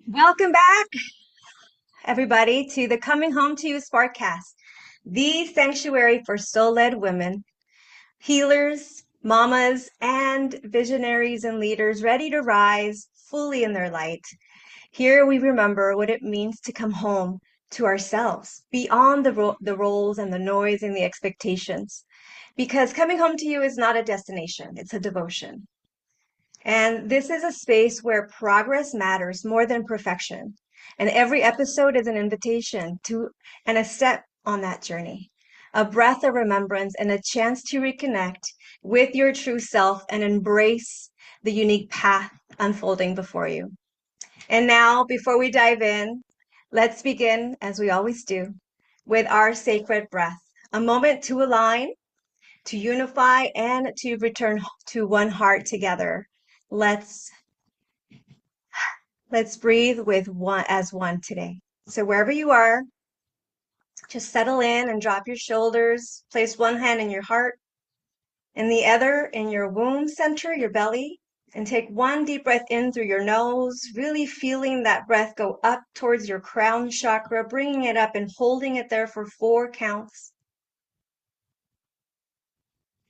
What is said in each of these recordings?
Welcome back, everybody, to the Coming Home to You Sparkcast, the sanctuary for soul-led women, healers, mamas, and visionaries and leaders ready to rise fully in their light. Here we remember what it means to come home to ourselves, beyond the roles and the noise and the expectations. Because coming home to you is not a destination, it's a devotion. And this is a space where progress matters more than perfection. And every episode is an invitation to and a step on that journey, a breath of remembrance and a chance to reconnect with your true self and embrace the unique path unfolding before you. And now, before we dive in, let's begin, as we always do, with our sacred breath, a moment to align, to unify, and to return to one heart together. Let's let's breathe with one as one today. So wherever you are, just settle in and drop your shoulders. Place one hand in your heart and the other in your womb center, your belly, and take one deep breath in through your nose, really feeling that breath go up towards your crown chakra, bringing it up and holding it there for 4 counts.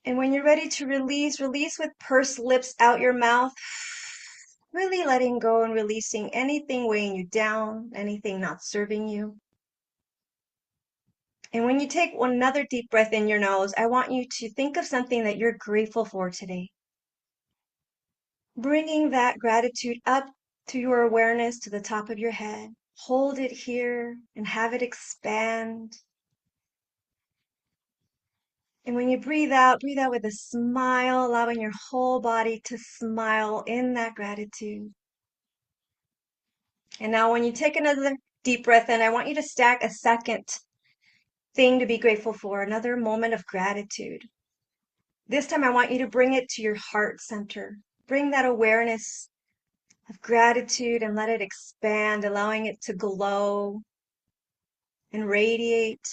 And when you're ready to release, release with pursed lips out your mouth, really letting go and releasing anything weighing you down, anything not serving you. And when you take another deep breath in your nose, I want you to think of something that you're grateful for today. Bringing that gratitude up to your awareness to the top of your head. Hold it here and have it expand. And when you breathe out with a smile, allowing your whole body to smile in that gratitude. And now when you take another deep breath in, I want you to stack a second thing to be grateful for, another moment of gratitude. This time I want you to bring it to your heart center. Bring that awareness of gratitude and let it expand, allowing it to glow and radiate.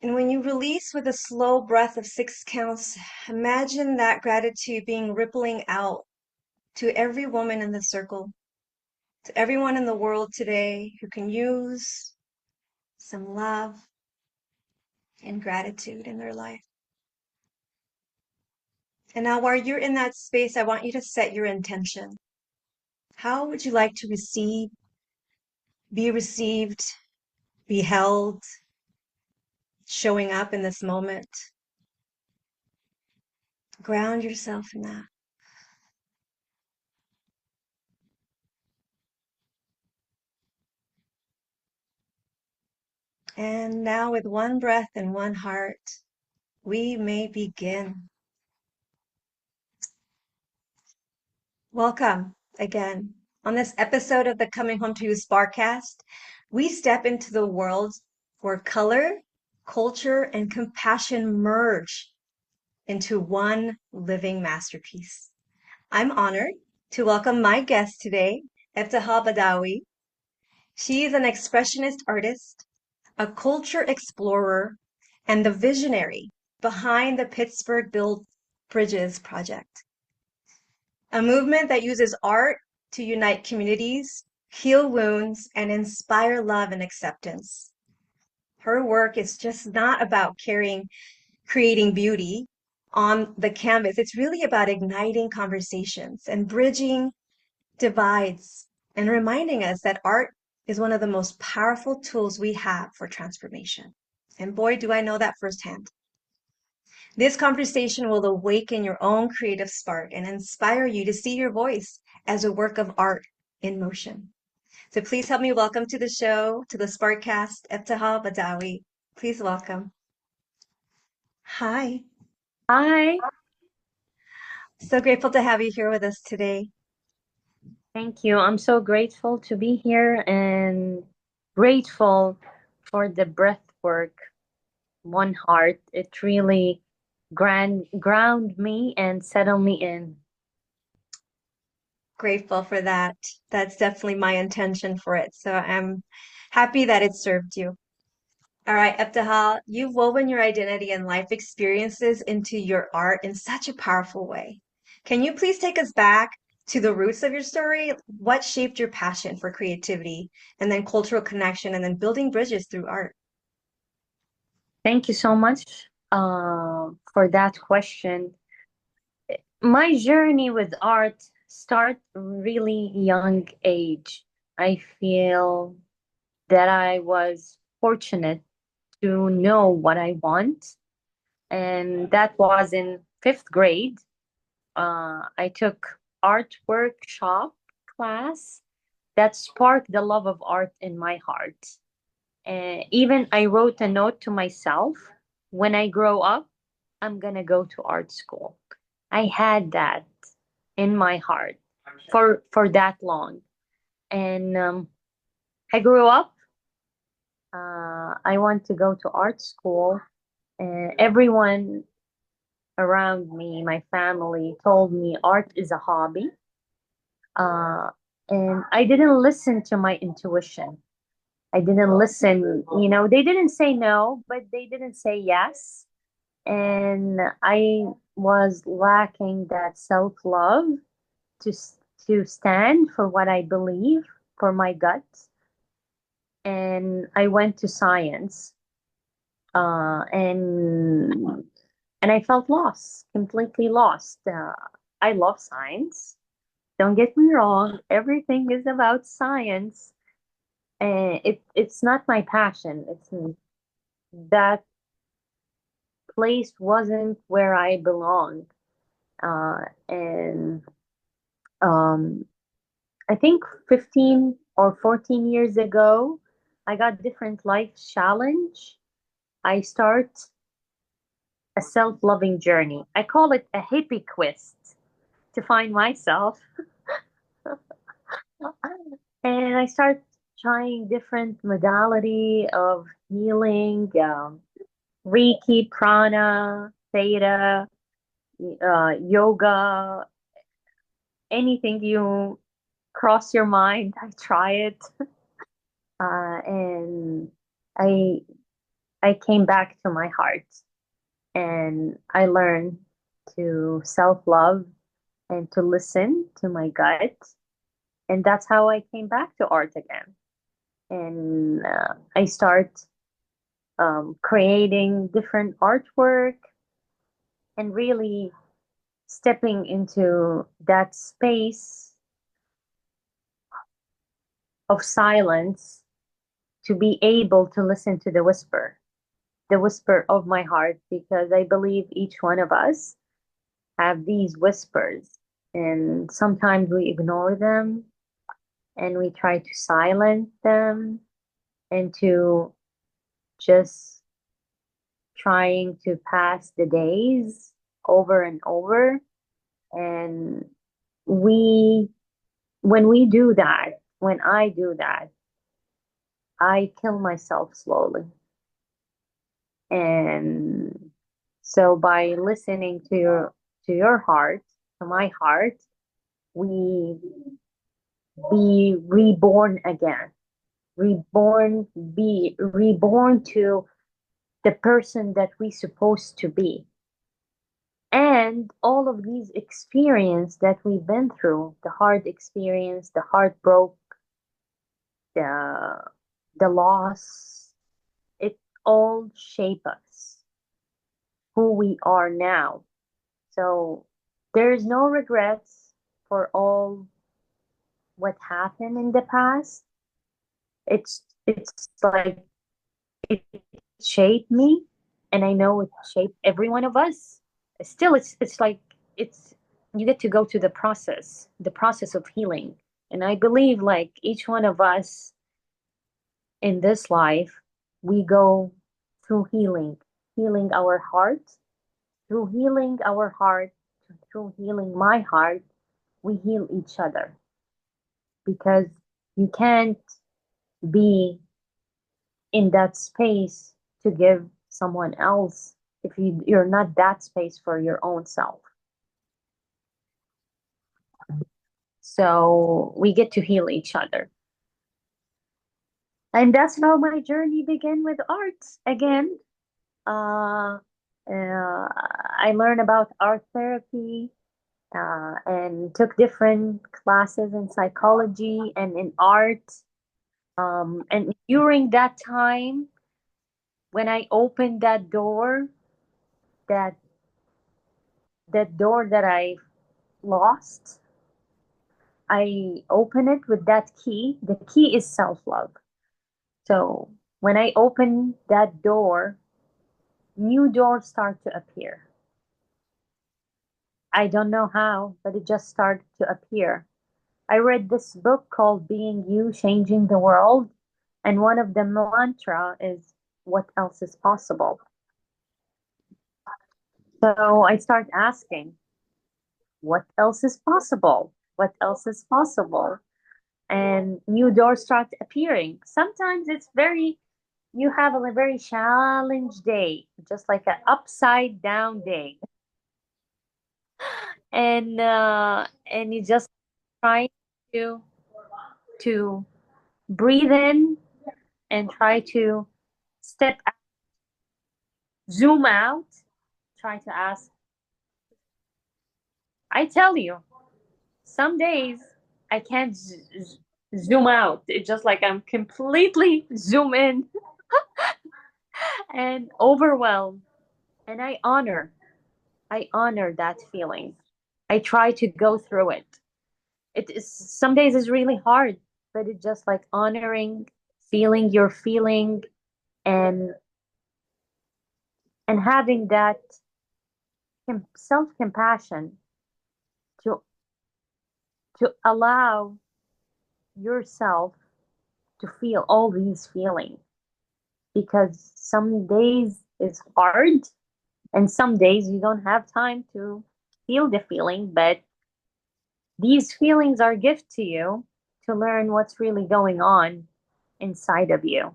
And when you release with a slow breath of 6 counts, imagine that gratitude being rippling out to every woman in the circle, to everyone in the world today who can use some love and gratitude in their life. And now while you're in that space, I want you to set your intention. How would you like to be received, be held, showing up in this moment? Ground yourself in that. And now with one breath and one heart, we may begin. Welcome again. On this episode of the Coming Home to You Sparkcast, we step into the world where color, culture, and compassion merge into one living masterpiece. I'm honored to welcome my guest today, Ebtehal Badawi. She is an expressionist artist, a culture explorer, and the visionary behind the Pittsburgh Build Bridges project, a movement that uses art to unite communities, heal wounds, and inspire love and acceptance. Her work is just not about creating beauty on the canvas. It's really about igniting conversations and bridging divides and reminding us that art is one of the most powerful tools we have for transformation. And boy, do I know that firsthand. This conversation will awaken your own creative spark and inspire you to see your voice as a work of art in motion. So please help me welcome to the show, to the Sparkcast, Ebtehal Badawi. Please welcome. Hi. Hi, So grateful to have you here with us today. thank you. I'm so grateful to be here and grateful for the breath work, one heart. It really ground me and settle me in. Grateful for that. That's definitely my intention for it. So I'm happy that it served you. All right, Ebtehal, you've woven your identity and life experiences into your art in such a powerful way. Can you please take us back to the roots of your story, what shaped your passion for creativity and then cultural connection and then building bridges through art? Thank you so much for that question. My journey with art start really young age. I feel that I was fortunate to know what I want, and that was in fifth grade. I took art workshop class that sparked the love of art in my heart. Even I wrote a note to myself, when I grow up, I'm gonna go to art school. I had that in my heart for that long, and I grew up. I want to go to art school. Everyone around me, my family, told me art is a hobby, uh, and I didn't listen to my intuition. I didn't listen. They didn't say no, but they didn't say yes. And I was lacking that self love to stand for what I believe, for my gut. And I went to science, and I felt lost, completely lost. I love science. Don't get me wrong; everything is about science, and it's not my passion. It's that place wasn't where I belong. And I think 15 or 14 years ago, I got different life challenge. I start a self-loving journey. I call it a hippie quest to find myself. And I start trying different modality of healing, Reiki, prana, theta, yoga, anything you cross your mind, I try it. And I I came back to my heart, and I learned to self-love and to listen to my gut. And that's how I came back to art again. And I start creating different artwork and really stepping into that space of silence to be able to listen to the whisper of my heart, because I believe each one of us have these whispers, and sometimes we ignore them and we try to silence them and to just trying to pass the days over and over. And we when we do that, when I do that, I kill myself slowly. And so by listening to your heart, to my heart, we be reborn again. Be reborn to the person that we supposed to be. And all of these experience that we've been through, the hard experience, the heartbreak, the the loss, it all shape us who we are now. So there's no regrets for all what happened in the past. It's like it shaped me, and I know it shaped every one of us. Still, it's like it's you get to go to the process of healing. And I believe like each one of us in this life, we go through healing our heart, through healing our heart, through healing my heart, we heal each other, because you can't be in that space to give someone else if you're not that space for your own self. So we get to heal each other. And that's how my journey began with art again. I learned about art therapy, and took different classes in psychology and in art. And during that time, when I opened that that door that I lost, I open it with that key. The key is self-love. So when I open that door, new doors start to appear. I don't know how, but it just started to appear. I read this book called Being You, Changing the World, and one of the mantra is what else is possible. So I start asking, what else is possible? What else is possible? And new doors start appearing. Sometimes it's very, you have a very challenge day, just like an upside down day. And you just try to to breathe in and try to step out, zoom out, try to ask. I tell you, some days I can't zoom out. It's just like I'm completely zoom in and overwhelmed. And I honor that feeling. I try to go through it. It is some days is really hard, but it's just like honoring, feeling your feeling, and and having that self compassion to allow yourself to feel all these feelings, because some days is hard and some days you don't have time to feel the feeling, but these feelings are gift to you to learn what's really going on inside of you.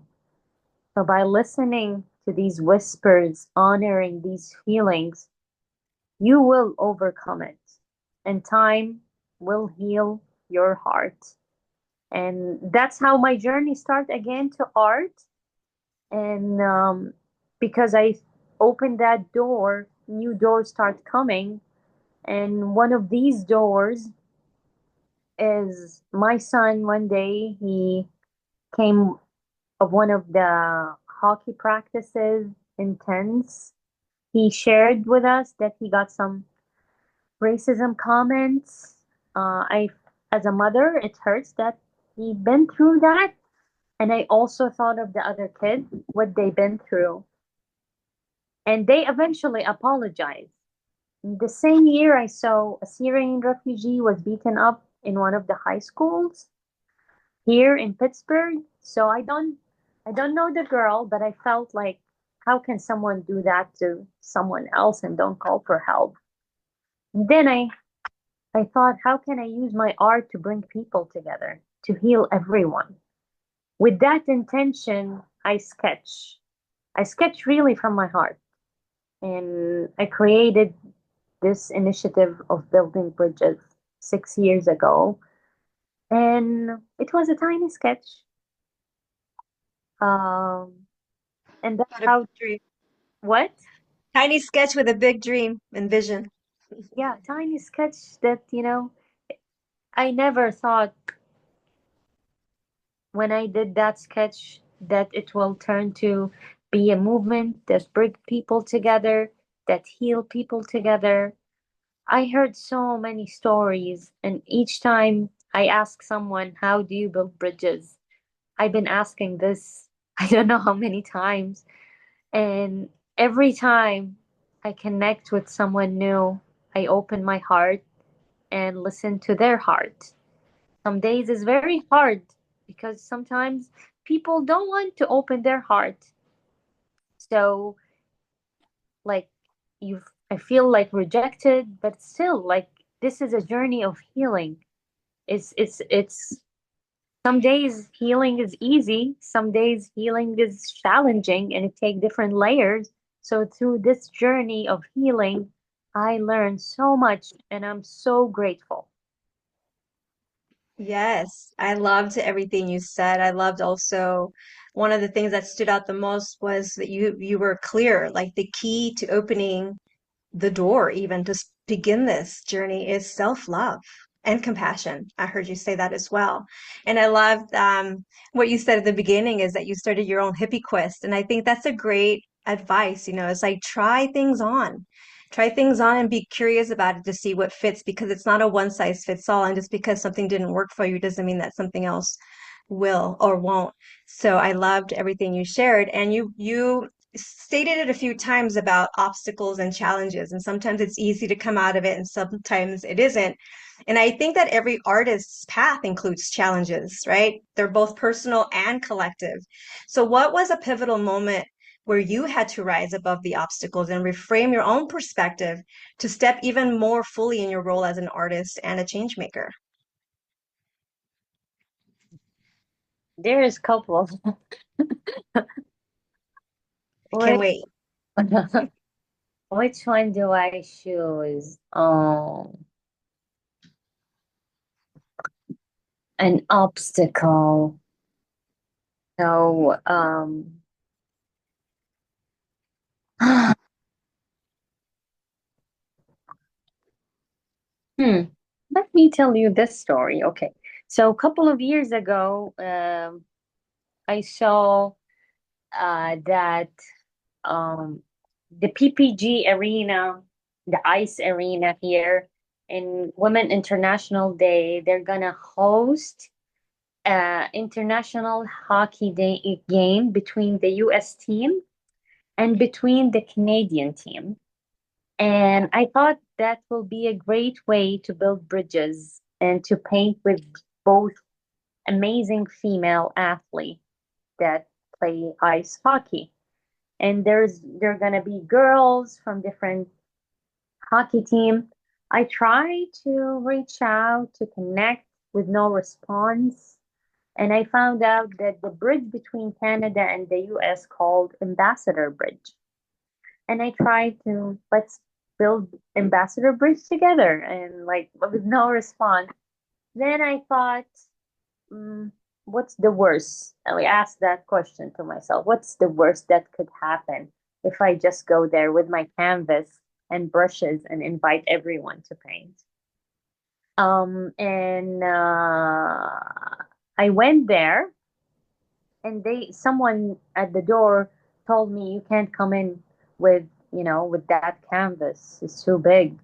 So by listening to these whispers, honoring these feelings, you will overcome it, and time will heal your heart. And that's how my journey started again to art. And because I opened that door, new doors start coming. And one of these doors is my son. One day he came of one of the hockey practices, intense. He shared with us that he got some racism comments. As a mother, it hurts that he been through that. And I also thought of the other kids, what they've been through. And they eventually apologized. The same year, I saw a Syrian refugee was beaten up in one of the high schools here in Pittsburgh. So I don't know the girl, but I felt like, how can someone do that to someone else and don't call for help? And then I thought, how can I use my art to bring people together, to heal everyone? With that intention, I sketch. I sketch really from my heart. And I created this initiative of building bridges 6 years ago. And it was a tiny sketch. Um, and that's What a big how, dream. what? Tiny sketch with a big dream and vision. Yeah, tiny sketch that, I never thought when I did that sketch that it will turn to be a movement that bring people together, that heal people together. I heard so many stories, and each time I ask someone, how do you build bridges? I've been asking this, I don't know how many times. And every time I connect with someone new, I open my heart and listen to their heart. Some days is very hard because sometimes people don't want to open their heart. So, like, I feel like rejected, but still, like, this is a journey of healing. It's some days healing is easy, some days healing is challenging, and it takes different layers. So through this journey of healing, I learned so much, and I'm so grateful. Yes, I loved everything you said. I loved also one of the things that stood out the most was that you were clear, like the key to opening the door even to begin this journey is self-love and compassion. I heard you say that as well. And I loved what you said at the beginning is that you started your own hippie quest. And I think that's a great advice, it's like try things on and be curious about it to see what fits because it's not a one size fits all. And just because something didn't work for you doesn't mean that something else will or won't. So I loved everything you shared. And you stated it a few times about obstacles and challenges, and sometimes it's easy to come out of it, and sometimes it isn't. And I think that every artist's path includes challenges, right? They're both personal and collective. So, what was a pivotal moment where you had to rise above the obstacles and reframe your own perspective to step even more fully in your role as an artist and a change maker? There is a couple of I can't which, wait. which one do I choose? An obstacle. So, let me tell you this story. Okay. So a couple of years ago, I saw that um, the PPG arena, the ice arena here in Women International Day, they're gonna host international hockey day game between the US team and between the Canadian team. And I thought that will be a great way to build bridges and to paint with both amazing female athletes that play ice hockey. And there are gonna be girls from different hockey team. I try to reach out to connect with no response. And I found out that the bridge between Canada and the US called Ambassador Bridge. And I tried to let's build Ambassador Bridge together and like with no response. Then I thought, mm, what's the worst? And I asked that question to myself. What's the worst that could happen if I just go there with my canvas and brushes and invite everyone to paint? And I went there, and someone at the door told me you can't come in with with that canvas. It's too big.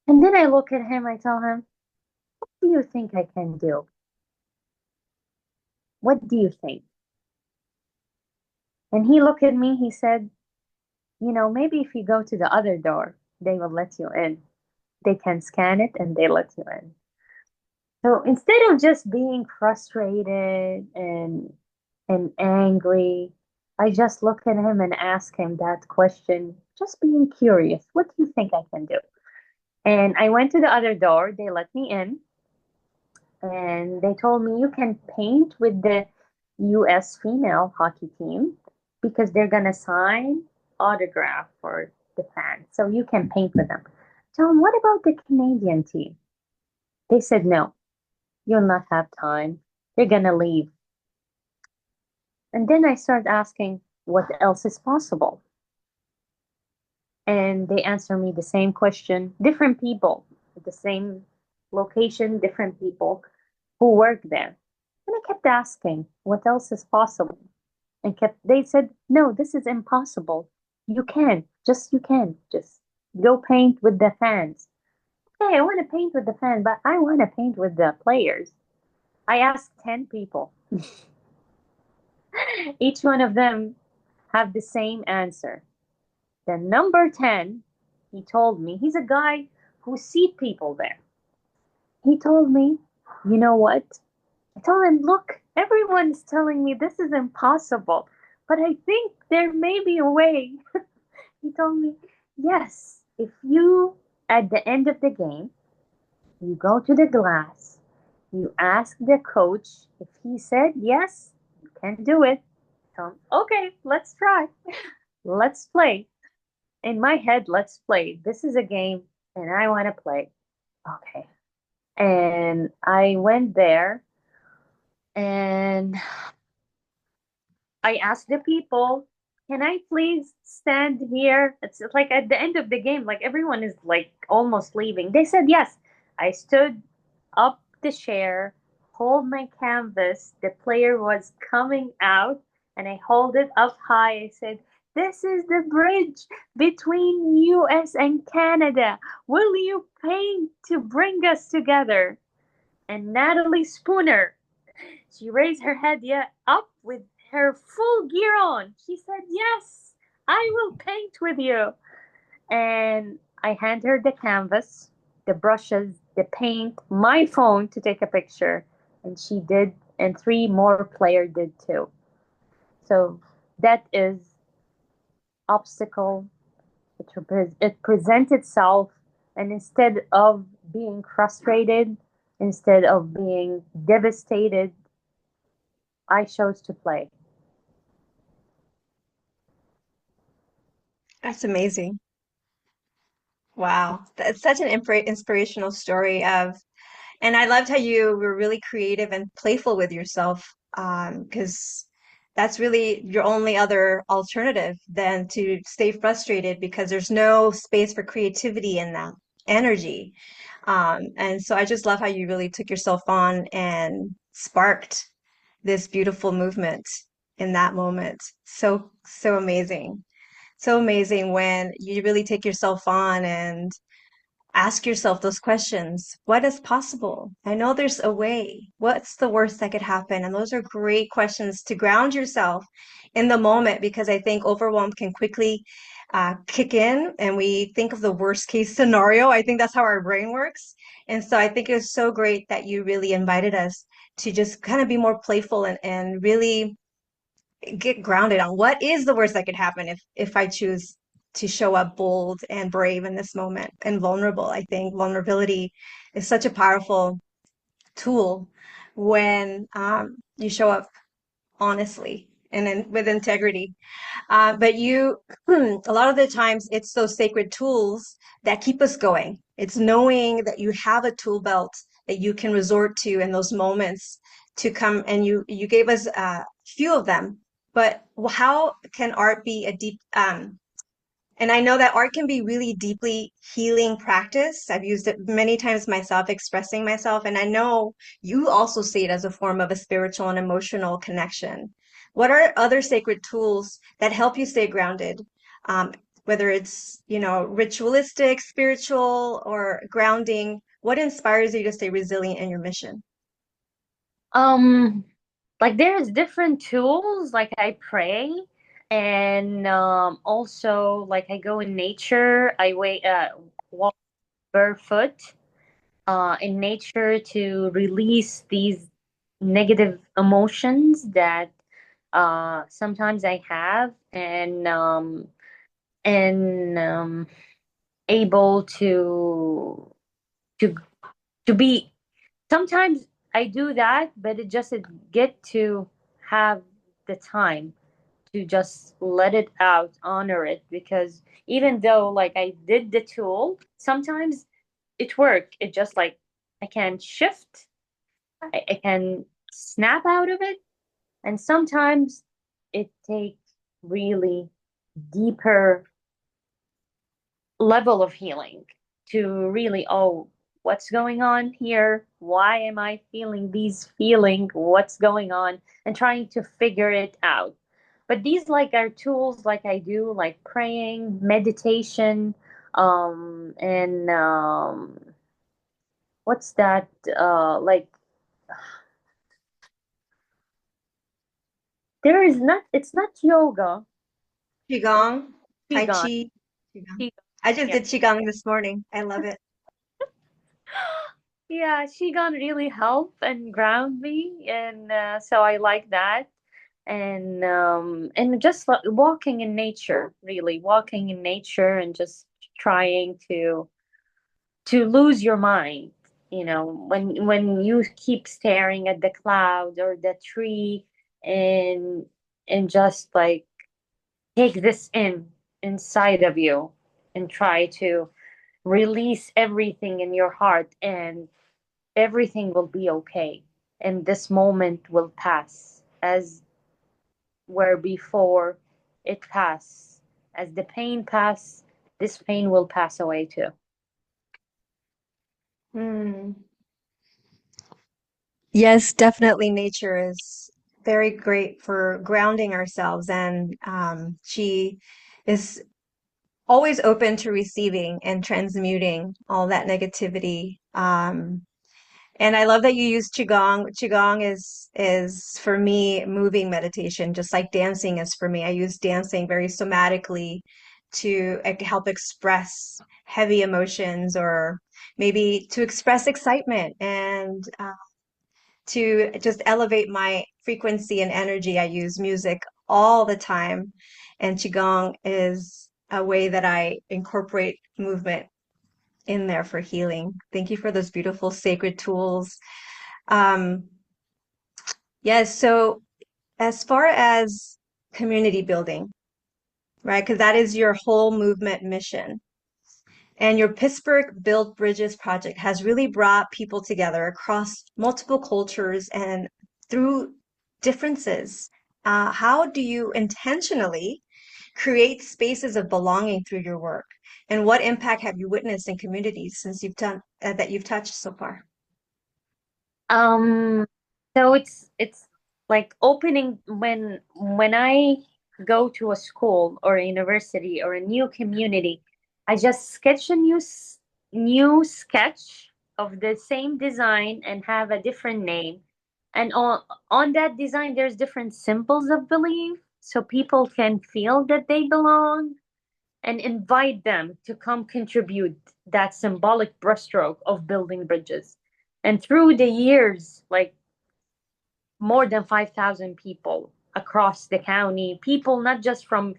And then I look at him. I tell him, "What do you think I can do? What do you think?" And he looked at me, he said, maybe if you go to the other door, they will let you in. They can scan it and they let you in. So instead of just being frustrated and angry, I just look at him and ask him that question, just being curious. What do you think I can do? And I went to the other door, they let me in, and they told me you can paint with the US female hockey team because they're gonna sign autograph for the fans. So you can paint with them. Tell them, what about the Canadian team? They said no, you'll not have time. They're gonna leave. And then I started asking what else is possible. And they answer me the same question, different people, the same location, different people who work there. And I kept asking, what else is possible? And they said, no, this is impossible. You can, just go paint with the fans. Okay, I want to paint with the fans, but I want to paint with the players. I asked 10 people. Each one of them have the same answer. The number 10, he told me, he's a guy who sees people there. He told me, you know what? I told him, look, everyone's telling me this is impossible, but I think there may be a way. He told me, yes, if you, at the end of the game, you go to the glass, you ask the coach if he said yes, you can do it. Tell him, okay, let's try. Let's play. In my head, let's play. This is a game and I want to play. Okay. And I went there and I asked the people, can I please stand here? It's like at the end of the game, like everyone is like almost leaving. They said yes. I stood up the chair, hold my canvas. The player was coming out, and I hold it up high. I said, "This is the bridge between US and Canada. Will you paint to bring us together?" And Natalie Spooner, she raised her head yet up with her full gear on. She said, "Yes, I will paint with you." And I hand her the canvas, the brushes, the paint, my phone to take a picture. And she did, and three more players did too. So that is obstacle. It presents itself, and instead of being frustrated, instead of being devastated, I chose to play. That's amazing. Wow. That's such an inspirational story of, and I loved how you were really creative and playful with yourself, because that's really your only other alternative than to stay frustrated because there's no space for creativity in that energy. And so I just love how you really took yourself on and sparked this beautiful movement in that moment. So, so amazing. So amazing when you really take yourself on and ask yourself those questions. What is possible? I know there's a way. What's the worst that could happen? And those are great questions to ground yourself in the moment because I think overwhelm can quickly kick in and we think of the worst case scenario. I think that's how our brain works. And so I think it was so great that you really invited us to just kind of be more playful and really get grounded on what is the worst that could happen if I choose to show up bold and brave in this moment and vulnerable. I think vulnerability is such a powerful tool when you show up honestly and with integrity. But you, a lot of the times, it's those sacred tools that keep us going. It's knowing that you have a tool belt that you can resort to in those moments to come. And you gave us a few of them. But how can art be a deep, and I know that art can be really deeply healing practice. I've used it many times myself, expressing myself, and I know you also see it as a form of a spiritual and emotional connection. What are other sacred tools that help you stay grounded? Um, Whether it's, ritualistic, spiritual, or grounding, what inspires you to stay resilient in your mission? Um, like there's different tools. Like I pray, and also like I go in nature. Walk barefoot in nature to release these negative emotions that sometimes I have, and able to to be. Sometimes I do that, but it get to have the time to just let it out, honor it, because even though like I did the tool, sometimes it worked. It just like I can shift, I can snap out of it, and sometimes it takes really deeper level of healing to really, oh, what's going on here? Why am I feeling these feeling? What's going on? And trying to figure it out. But these like are tools like I do, like praying, meditation, and what's that? Like there is not. It's not yoga. It's Qigong, Tai qigong. Chi, Qigong. Qigong. I just Yeah. did Qigong this morning. I love it. Yeah, qigong really help and ground me, and so I like that. And just walking in nature, really walking in nature, and just trying to lose your mind. You know, when you keep staring at the cloud or the tree, and and just like take this inside of you, and try to release everything in your heart, and everything will be okay, and this moment will pass as where before it pass. As the pain pass, this pain will pass away too. Hmm. Yes, definitely nature is very great for grounding ourselves, and she is always open to receiving and transmuting all that negativity. And I love that you use qigong. Qigong is for me moving meditation, just like dancing is for me. I use dancing very somatically to help express heavy emotions, or maybe to express excitement, and to just elevate my frequency and energy. I use music all the time, and qigong is a way that I incorporate movement in there for healing. Thank you for those beautiful sacred tools. Um, yes, so as far as community building, right? Because that is your whole movement mission. And your Pittsburgh Build Bridges project has really brought people together across multiple cultures and through differences. How do you intentionally create spaces of belonging through your work? And what impact have you witnessed in communities since you've done that you've touched so far? Um, so it's like opening when I go to a school or a university or a new community, I just sketch a new sketch of the same design and have a different name. And on that design, there's different symbols of belief, so people can feel that they belong and invite them to come contribute that symbolic brushstroke of building bridges. And through the years, like more than 5,000 people across the county, people not just from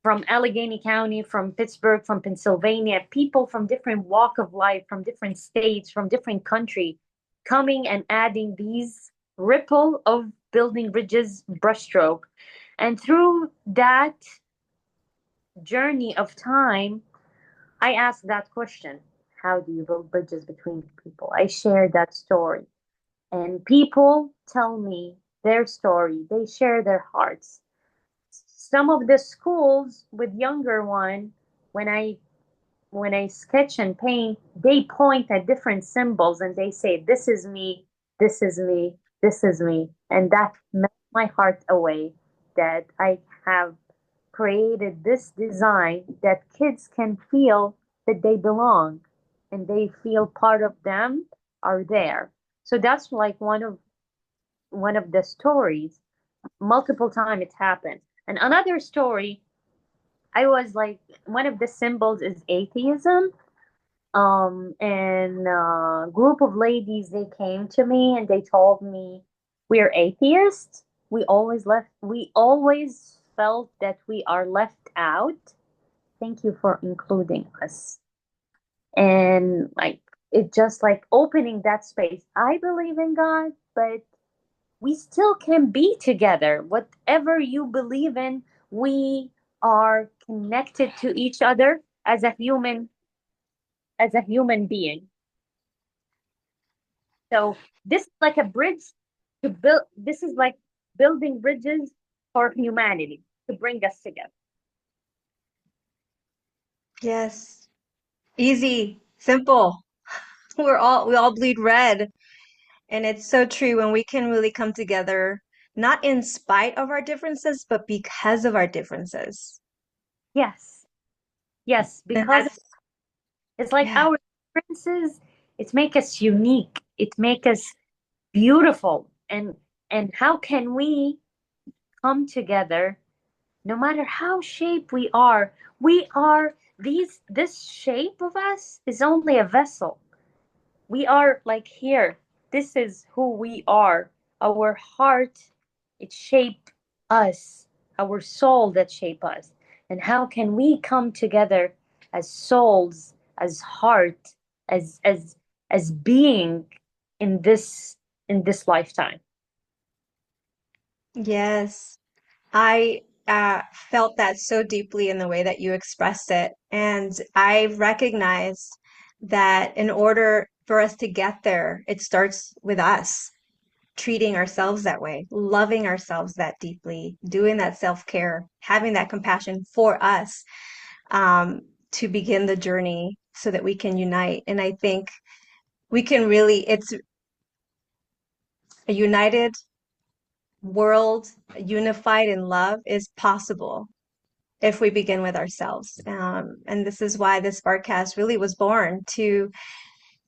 Allegheny County, from Pittsburgh, from Pennsylvania, people from different walk of life, from different states, from different country, coming and adding these ripple of building bridges brushstroke. And through that journey of time, I ask that question: how do you build bridges between people? I share that story, and people tell me their story. They share their hearts. Some of the schools with younger one, when I sketch and paint, they point at different symbols and they say, "This is me, this is me, this is me," and that melts my heart away. That I have created this design that kids can feel that they belong and they feel part of them are there. So that's like one of the stories. Multiple times it happened. And another story, I was like, one of the symbols is atheism. And a group of ladies, they came to me and they told me, we're atheists. We always felt that we are left out. Thank you for including us. And like, it just like opening that space. I believe in God, but we still can be together. Whatever you believe in, we are connected to each other as a human being. So this is like a bridge to build. This is like building bridges for humanity to bring us together. Yes, easy, simple. We all bleed red. And it's so true when we can really come together, not in spite of our differences, but because of our differences. Yes, yes, And because that's, it's like yeah, our differences. It make us unique. It make us beautiful. And how can we come together no matter how shaped we are? We are these this shape of us is only a vessel. We are like here. This is who we are. Our heart, it shaped us. Our soul that shape us. And how can we come together as souls, as heart, as being in this lifetime? yes. I felt that so deeply in the way that you expressed it. And I recognized that in order for us to get there, it starts with us. treating ourselves that way, loving ourselves that deeply, doing that self-care, having that compassion for us, to begin the journey so that we can unite. And I think we can really, it's a united world, unified in love is possible if we begin with ourselves. And this is why this Sparkcast really was born, to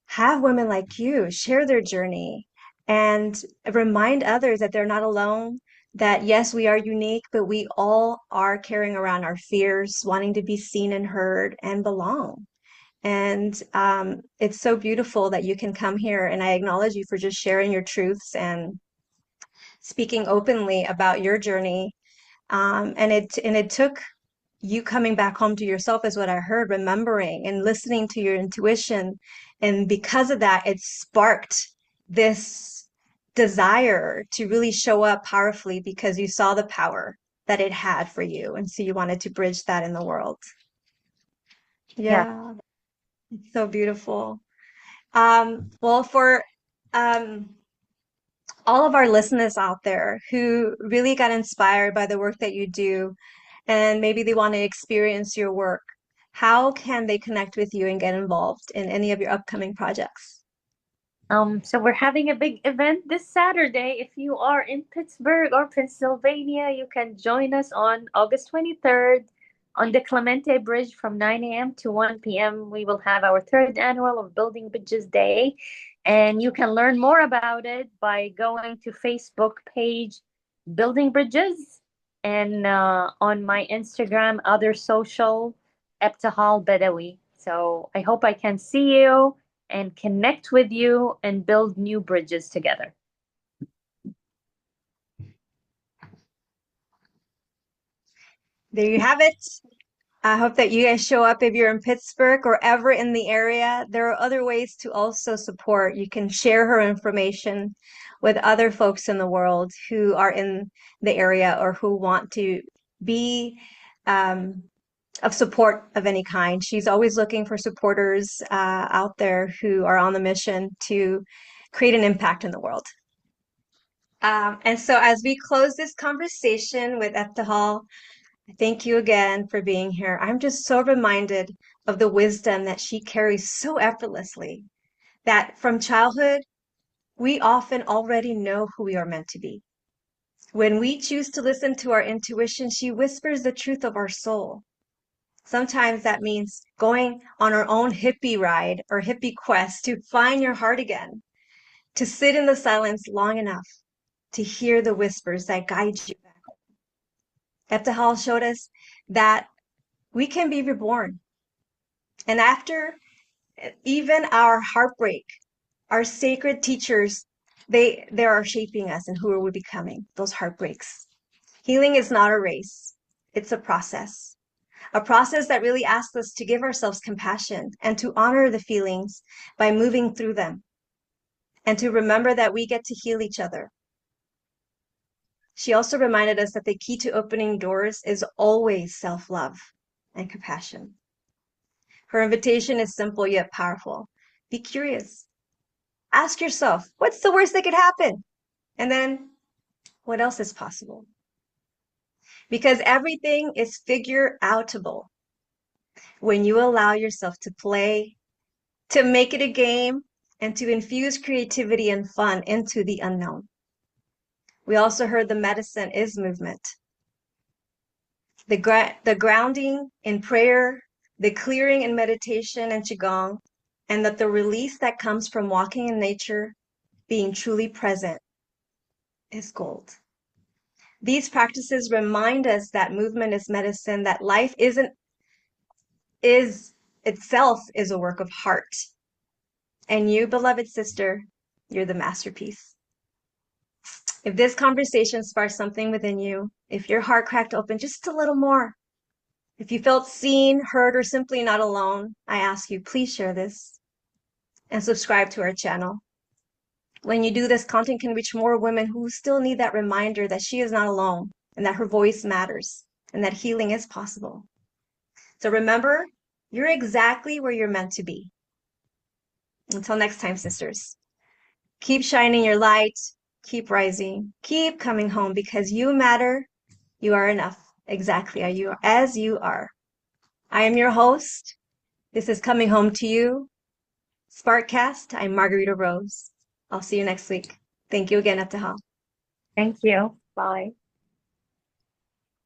have women like you share their journey and remind others that they're not alone, that yes, we are unique, but we all are carrying around our fears, wanting to be seen and heard and belong. And it's so beautiful that you can come here, and I acknowledge you for just sharing your truths and speaking openly about your journey. And it took you coming back home to yourself, is what I heard, remembering and listening to your intuition. And because of that, it sparked this desire to really show up powerfully because you saw the power that it had for you. And so you wanted to bridge that in the world. Yeah. Yeah, it's so beautiful. Well, for um, all of our listeners out there who really got inspired by the work that you do, and maybe they want to experience your work, how can they connect with you and get involved in any of your upcoming projects? So we're having a big event this Saturday. If you are in Pittsburgh or Pennsylvania, you can join us on August 23rd on the Clemente Bridge from 9 a.m. to 1 p.m. We will have our third annual of Building Bridges Day, and you can learn more about it by going to Facebook page Building Bridges, and on my Instagram, other social, Ebtehal Badawi. So I hope I can see you and connect with you and build new bridges together. There you have it. I hope that you guys show up if you're in Pittsburgh or ever in the area. There are other ways to also support. You can share her information with other folks in the world who are in the area or who want to be um, of support of any kind. She's always looking for supporters out there who are on the mission to create an impact in the world. And so as we close this conversation with Ebtehal, thank you again for being here. I'm just so reminded of the wisdom that she carries so effortlessly, that from childhood, we often already know who we are meant to be. When we choose to listen to our intuition, she whispers the truth of our soul. Sometimes that means going on our own hippie ride or hippie quest to find your heart again, to sit in the silence long enough to hear the whispers that guide you. Ebtehal showed us that we can be reborn. And after even our heartbreak, our sacred teachers, they are shaping us and who are we becoming, those heartbreaks. Healing is not a race. It's a process that really asks us to give ourselves compassion and to honor the feelings by moving through them and to remember that we get to heal each other. She also reminded us that the key to opening doors is always self-love and compassion. Her invitation is simple yet powerful. Be curious. Ask yourself, what's the worst that could happen? And then, what else is possible? Because everything is figure outable when you allow yourself to play, to make it a game, and to infuse creativity and fun into the unknown. We also heard the medicine is movement. The grounding in prayer, the clearing in meditation and qigong, and that the release that comes from walking in nature, being truly present, is gold. These practices remind us that movement is medicine, that life is itself is a work of heart. And you, beloved sister, you're the masterpiece. If this conversation sparks something within you, if your heart cracked open just a little more, if you felt seen, heard, or simply not alone, I ask you, please share this and subscribe to our channel. When you do this, content can reach more women who still need that reminder that she is not alone and that her voice matters and that healing is possible. So remember, you're exactly where you're meant to be. Until next time, sisters, keep shining your light, keep rising, keep coming home because you matter. You are enough. Exactly as you are. I am your host. This is Coming Home to You, Sparkcast. I'm Margarita Rose. I'll see you next week. Thank you again, Ebtehal. Thank you. Bye.